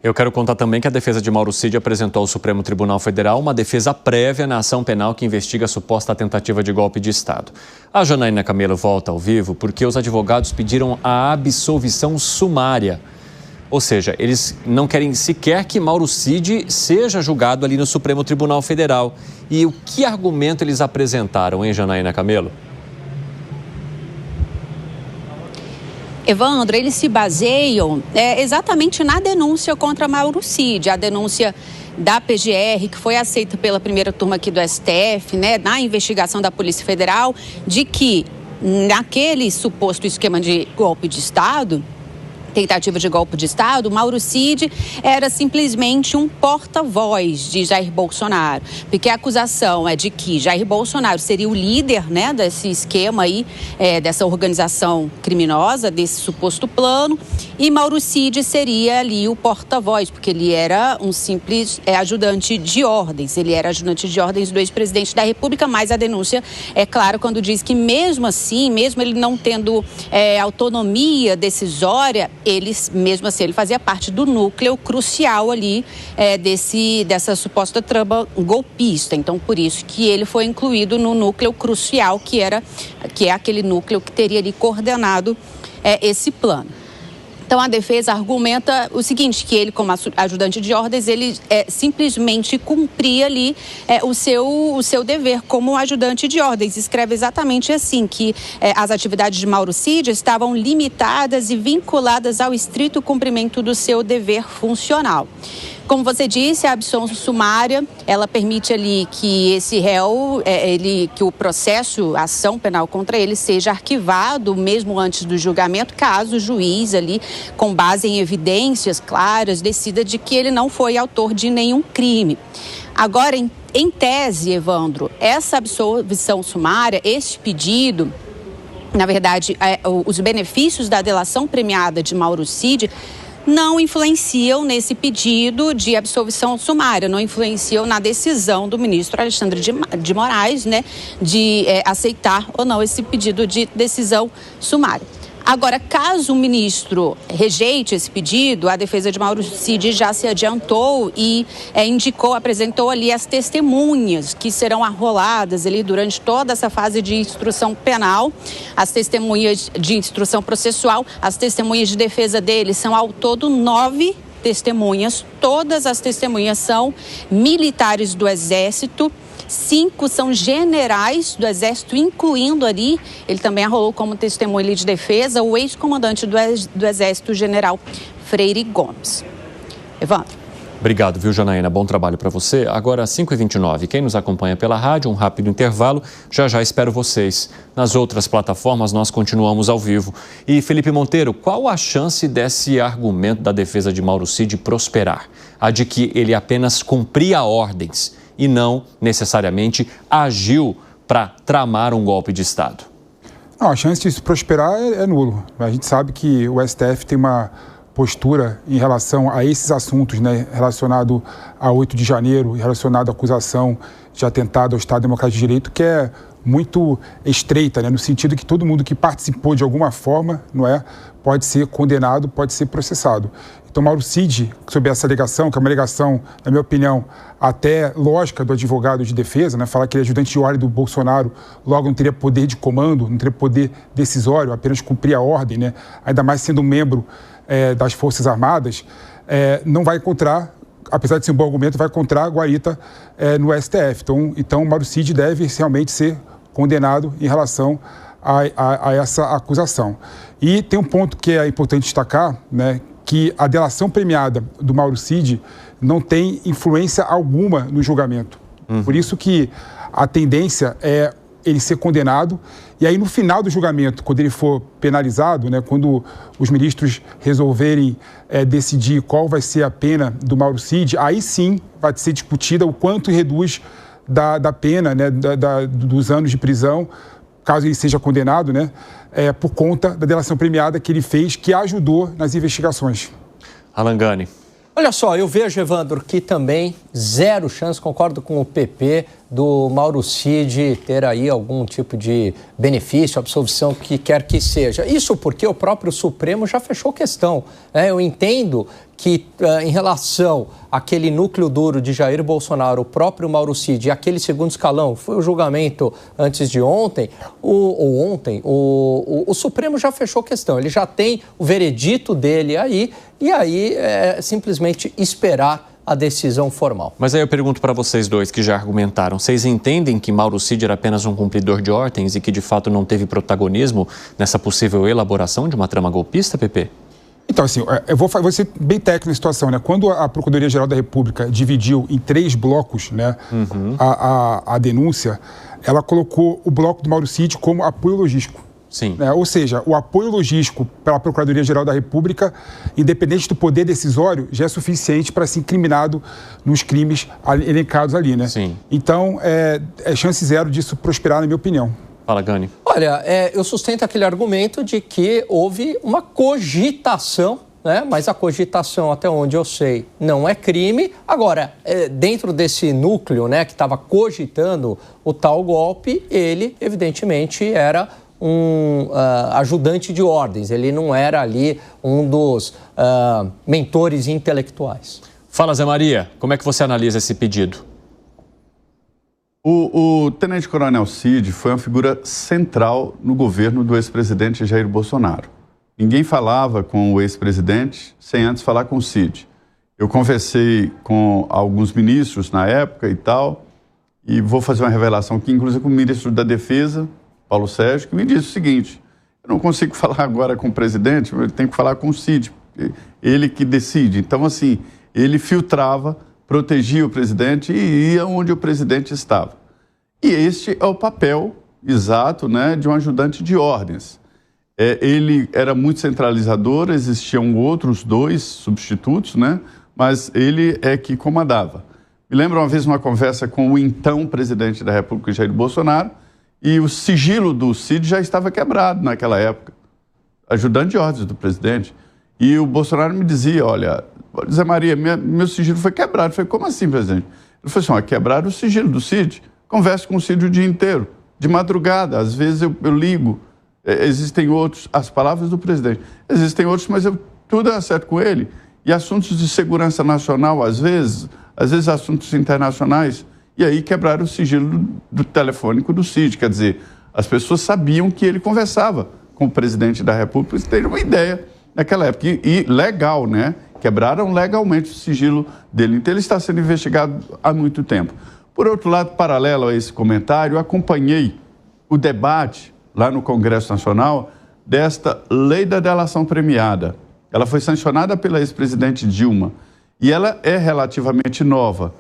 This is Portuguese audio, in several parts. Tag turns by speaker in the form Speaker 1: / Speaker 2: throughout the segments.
Speaker 1: Eu quero contar também que a defesa de Mauro Cid apresentou ao Supremo Tribunal Federal uma defesa prévia na ação penal que investiga a suposta tentativa de golpe de Estado. A Janaína Camelo volta ao vivo porque os advogados pediram a absolvição sumária. Ou seja, eles não querem sequer que Mauro Cid seja julgado ali no Supremo Tribunal Federal. E o que argumento eles apresentaram, hein, Janaína Camelo?
Speaker 2: Evandro, eles se baseiam exatamente na denúncia contra Mauro Cid, a denúncia da PGR, que foi aceita pela primeira turma aqui do STF, na investigação da Polícia Federal, de que naquele suposto esquema de golpe de Estado, tentativa de golpe de Estado, Mauro Cid era simplesmente um porta-voz de Jair Bolsonaro, porque a acusação é de que Jair Bolsonaro seria o líder, desse esquema aí, dessa organização criminosa, desse suposto plano, e Mauro Cid seria ali o porta-voz, porque ele era um simples ajudante de ordens, ele era ajudante de ordens do ex-presidente da República, mas a denúncia é clara quando diz que mesmo assim, mesmo ele não tendo autonomia decisória, mesmo assim, ele fazia parte do núcleo crucial ali dessa suposta trama golpista. Então, por isso que ele foi incluído no núcleo crucial, que é aquele núcleo que teria ali coordenado esse plano. Então, a defesa argumenta o seguinte, que ele, como ajudante de ordens, ele simplesmente cumpria ali o seu dever como ajudante de ordens. Escreve exatamente assim, que as atividades de Mauro Cid estavam limitadas e vinculadas ao estrito cumprimento do seu dever funcional. Como você disse, a absolvição sumária, ela permite ali que esse réu, que o processo, a ação penal contra ele seja arquivado mesmo antes do julgamento, caso o juiz ali, com base em evidências claras, decida de que ele não foi autor de nenhum crime. Agora, em tese, Evandro, essa absolvição sumária, esse pedido, na verdade, os benefícios da delação premiada de Mauro Cid não influenciam nesse pedido de absolvição sumária, não influenciam na decisão do ministro Alexandre de Moraes, de aceitar ou não esse pedido de decisão sumária. Agora, caso o ministro rejeite esse pedido, a defesa de Mauro Cid já se adiantou e apresentou ali as testemunhas que serão arroladas ali durante toda essa fase de instrução penal, as testemunhas de instrução processual, as testemunhas de defesa dele são ao todo 9 testemunhas, todas as testemunhas são militares do Exército, 5 são generais do Exército, incluindo ali, ele também arrolou como testemunha de defesa, o ex-comandante do Exército, general Freire Gomes. Evandro.
Speaker 1: Obrigado, viu, Janaína? Bom trabalho para você. Agora, 5h29. Quem nos acompanha pela rádio, um rápido intervalo. Já espero vocês. Nas outras plataformas, nós continuamos ao vivo. E, Felipe Monteiro, qual a chance desse argumento da defesa de Mauro Cid prosperar? A de que ele apenas cumpria ordens e não necessariamente agiu para tramar um golpe de Estado?
Speaker 3: Não, a chance disso prosperar é nulo. A gente sabe que o STF tem uma postura em relação a esses assuntos, relacionado a 8 de janeiro, relacionado à acusação de atentado ao Estado Democrático de Direito, que é muito estreita, no sentido que todo mundo que participou de alguma forma, pode ser condenado, pode ser processado. Então, Mauro Cid, sob essa alegação, que é uma alegação, na minha opinião, até lógica do advogado de defesa, falar que ele é ajudante de ordem do Bolsonaro, logo não teria poder de comando, não teria poder decisório, apenas cumprir a ordem, ainda mais sendo um membro das Forças Armadas, não vai encontrar, apesar de ser um bom argumento, vai encontrar guarita no STF. Então, Mauro Cid deve realmente ser condenado em relação a essa acusação. E tem um ponto que é importante destacar, que a delação premiada do Mauro Cid não tem influência alguma no julgamento. Por isso que a tendência é ele ser condenado, e aí no final do julgamento, quando ele for penalizado, quando os ministros resolverem decidir qual vai ser a pena do Mauro Cid, aí sim vai ser discutida o quanto reduz da pena, dos anos de prisão, caso ele seja condenado, por conta da delação premiada que ele fez, que ajudou nas investigações.
Speaker 1: Alan Gani.
Speaker 4: Olha só, eu vejo, Evandro, que também zero chance, concordo com o PP, do Mauro Cid ter aí algum tipo de benefício, absolvição, que quer que seja. Isso porque o próprio Supremo já fechou questão, né? Eu entendo que em relação àquele núcleo duro de Jair Bolsonaro, o próprio Mauro Cid e aquele segundo escalão, foi o julgamento antes de ontem, o Supremo já fechou questão, ele já tem o veredito dele aí, e aí é simplesmente esperar a decisão formal.
Speaker 1: Mas aí eu pergunto para vocês dois que já argumentaram, vocês entendem que Mauro Cid era apenas um cumpridor de ordens e que de fato não teve protagonismo nessa possível elaboração de uma trama golpista, Pepe?
Speaker 3: Então, assim, eu vou ser bem técnico na situação, né? Quando a Procuradoria-Geral da República dividiu em 3 blocos, né, a denúncia, ela colocou o bloco do Mauro Cid como apoio logístico.
Speaker 1: Sim.
Speaker 3: Né? Ou seja, o apoio logístico pela Procuradoria-Geral da República, independente do poder decisório, já é suficiente para ser incriminado nos crimes elencados ali, né?
Speaker 1: Sim.
Speaker 3: Então, é chance zero disso prosperar, na minha opinião.
Speaker 1: Fala, Gani.
Speaker 4: Olha, eu sustento aquele argumento de que houve uma cogitação, né? Mas a cogitação, até onde eu sei, não é crime. Agora, dentro desse núcleo, né, que estava cogitando o tal golpe, ele, evidentemente, era um ajudante de ordens. Ele não era ali um dos mentores intelectuais.
Speaker 1: Fala, Zé Maria, como é que você analisa esse pedido?
Speaker 5: O tenente-coronel Cid foi uma figura central no governo do ex-presidente Jair Bolsonaro. Ninguém falava com o ex-presidente sem antes falar com o Cid. Eu conversei com alguns ministros na época e tal, e vou fazer uma revelação aqui, inclusive com o ministro da Defesa, Paulo Sérgio, que me disse o seguinte: eu não consigo falar agora com o presidente, eu tenho que falar com o Cid, ele que decide. Então, assim, ele filtrava, protegia o presidente e ia onde o presidente estava. E este é o papel exato, né, de um ajudante de ordens. Ele era muito centralizador, existiam outros 2 substitutos, né, mas ele é que comandava. Me lembro uma vez uma conversa com o então presidente da República, Jair Bolsonaro, e o sigilo do Cid já estava quebrado naquela época, ajudante de ordens do presidente. E o Bolsonaro me dizia: olha, Zé Maria, meu sigilo foi quebrado. Eu falei: como assim, presidente? Ele falou assim: quebraram o sigilo do Cid. Converso com o Cid o dia inteiro, de madrugada, às vezes eu ligo. Existem outros, as palavras do presidente, existem outros, mas tudo é certo com ele. E assuntos de segurança nacional, às vezes assuntos internacionais. E aí quebraram o sigilo do telefônico do Cid. Quer dizer, as pessoas sabiam que ele conversava com o presidente da República, eles teriam uma ideia naquela época. E legal, né? Quebraram legalmente o sigilo dele. Então, ele está sendo investigado há muito tempo. Por outro lado, paralelo a esse comentário, eu acompanhei o debate lá no Congresso Nacional desta lei da delação premiada. Ela foi sancionada pela ex-presidente Dilma e ela é relativamente nova.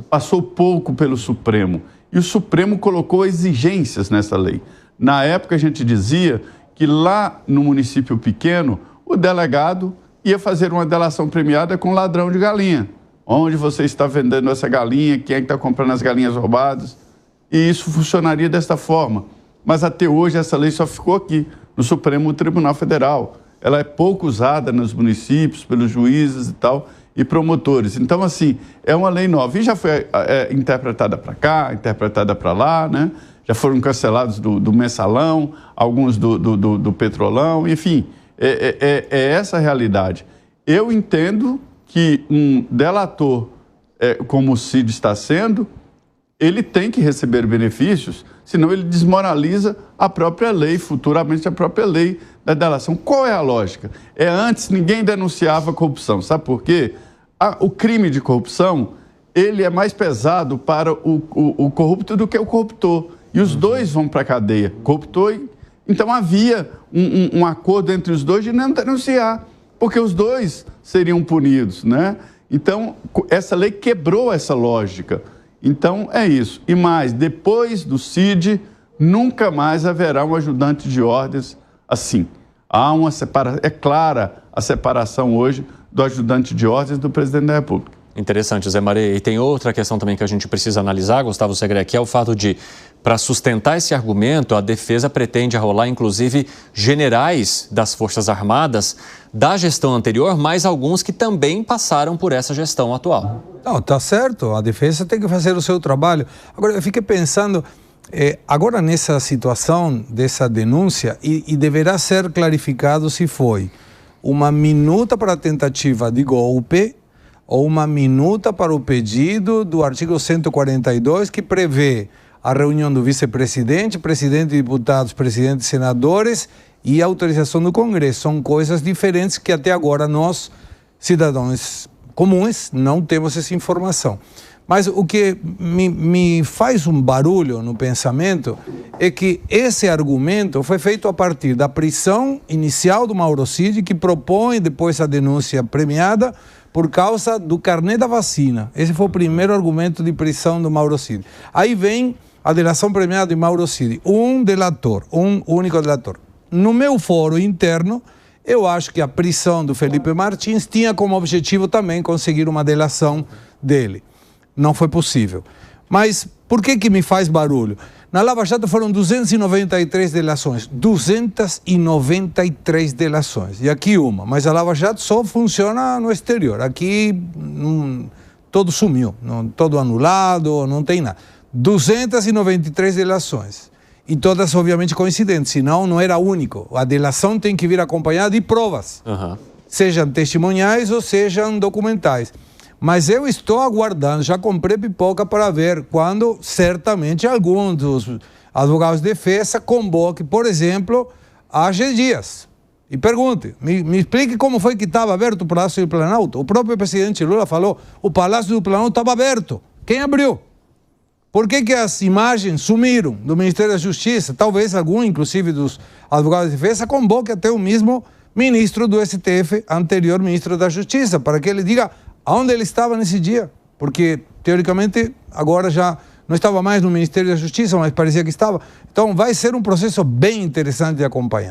Speaker 5: Passou pouco pelo Supremo e o Supremo colocou exigências nessa lei. Na época, a gente dizia que lá no município pequeno, o delegado ia fazer uma delação premiada com ladrão de galinha. Onde você está vendendo essa galinha, quem é que está comprando as galinhas roubadas? E isso funcionaria desta forma. Mas até hoje essa lei só ficou aqui, no Supremo Tribunal Federal. Ela é pouco usada nos municípios, pelos juízes e tal, e promotores. Então, assim, é uma lei nova. E já foi interpretada para cá, interpretada para lá, né? Já foram cancelados do mensalão, alguns do petrolão, enfim. É essa a realidade. Eu entendo que um delator, como o Cid está sendo, ele tem que receber benefícios, senão ele desmoraliza a própria lei, futuramente a própria lei da delação. Qual é a lógica? Antes ninguém denunciava corrupção, sabe por quê? O crime de corrupção, ele é mais pesado para o corrupto do que o corruptor. E os dois vão para a cadeia, corruptor e... Então havia um acordo entre os dois de não denunciar, porque os dois seriam punidos, né? Então, essa lei quebrou essa lógica. Então, é isso. E mais, depois do Cid, nunca mais haverá um ajudante de ordens assim. Há uma separação, é clara a separação hoje do ajudante de ordens do presidente da República.
Speaker 1: Interessante, Zé Maria. E tem outra questão também que a gente precisa analisar, Gustavo Segre, que é o fato de, para sustentar esse argumento, a defesa pretende arrolar, inclusive, generais das Forças Armadas da gestão anterior, mais alguns que também passaram por essa gestão atual.
Speaker 6: Não, tá certo. A defesa tem que fazer o seu trabalho. Agora, eu fiquei pensando, agora nessa situação dessa denúncia, e deverá ser clarificado se foi uma minuta para a tentativa de golpe ou uma minuta para o pedido do artigo 142, que prevê a reunião do vice-presidente, presidente de deputados, presidente de senadores e autorização do Congresso. São coisas diferentes que até agora nós, cidadãos comuns, não temos essa informação. Mas o que me faz um barulho no pensamento é que esse argumento foi feito a partir da prisão inicial do Mauro Cid, que propõe depois a denúncia premiada por causa do carnê da vacina. Esse foi o primeiro argumento de prisão do Mauro Cid. Aí vem a delação premiada de Mauro Cid, um delator, um único delator. No meu fórum interno, eu acho que a prisão do Felipe Martins tinha como objetivo também conseguir uma delação dele. Não foi possível. Mas por que me faz barulho? Na Lava Jato foram 293 delações. 293 delações. E aqui uma. Mas a Lava Jato só funciona no exterior. Aqui todo sumiu. Todo anulado, não tem nada. 293 delações. E todas, obviamente, coincidentes. Senão, não era único. A delação tem que vir acompanhada de provas. Sejam testemunhais ou sejam documentais. Mas eu estou aguardando, já comprei pipoca para ver quando certamente algum dos advogados de defesa convoque, por exemplo, a G. Dias. E pergunte, me explique como foi que estava aberto o Palácio do Planalto. O próprio presidente Lula falou, o Palácio do Planalto estava aberto. Quem abriu? Por que as imagens sumiram do Ministério da Justiça? Talvez algum, inclusive dos advogados de defesa, convoque até o mesmo ministro do STF, anterior ministro da Justiça, para que ele diga aonde ele estava nesse dia, porque, teoricamente, agora já não estava mais no Ministério da Justiça, mas parecia que estava. Então, vai ser um processo bem interessante de acompanhar.